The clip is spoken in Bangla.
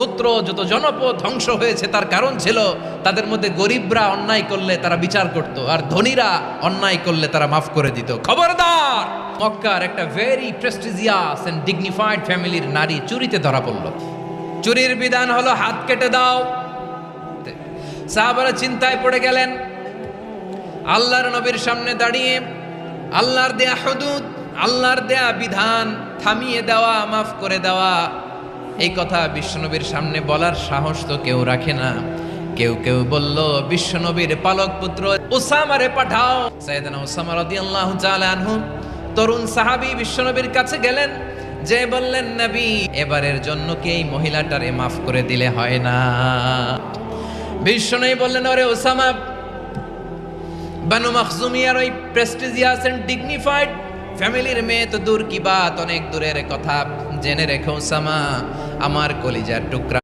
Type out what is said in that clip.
পুত্র যত জনপদ ধ্বংস হয়েছে তার কারণ ছিল তাদের মধ্যে গরিবরা অন্যায় করলে তারা বিচার করত, আর ধনীরা অন্যায় করলে তারা মাফ করে দিত। খবরদার! মক্কার একটা ভেরি প্রেস্টিজিয়াস এন্ড ডিগনিফাইড ফ্যামিলির নারী চুরিতে ধরা পড়ল। চুরির বিধান হলো হাত কেটে দাও। সাহাবারা চিন্তায় পড়ে গেলেন। আল্লাহর নবীর সামনে দাঁড়িয়ে আল্লাহর দেয়া হুদুদ, আল্লাহর দেয়া বিধান থামিয়ে দেওয়া, মাফ করে দেওয়া, এই কথা বিশ্বনবীর সামনে বলার সাহস তো কেউ রাখে না। কেউ কেউ বলল, বিশ্বনবীর পালক পুত্র উসামারে পাঠাও। সাইয়েদনা উসামা রাদিয়াল্লাহু তাআলা আনহু তরুণ সাহাবী বিশ্বনবীর কাছে গেলেন, যে বললেন, নবী এবারের জন্য কি এই মহিলাটারে মাফ করে দিলে হয় না? বিশ্বনবী বললেন, ওরে উসামা, বানু মাখজুমিয়ার ওই প্রেস্টিজিয়াস এন্ড ডিগনিফাইড ফ্যামিলির মেয়ে তো দূর কি বাত, অনেক দূরের কথা। জেনে রেখো উসামা, আমার কলিজার টুকরা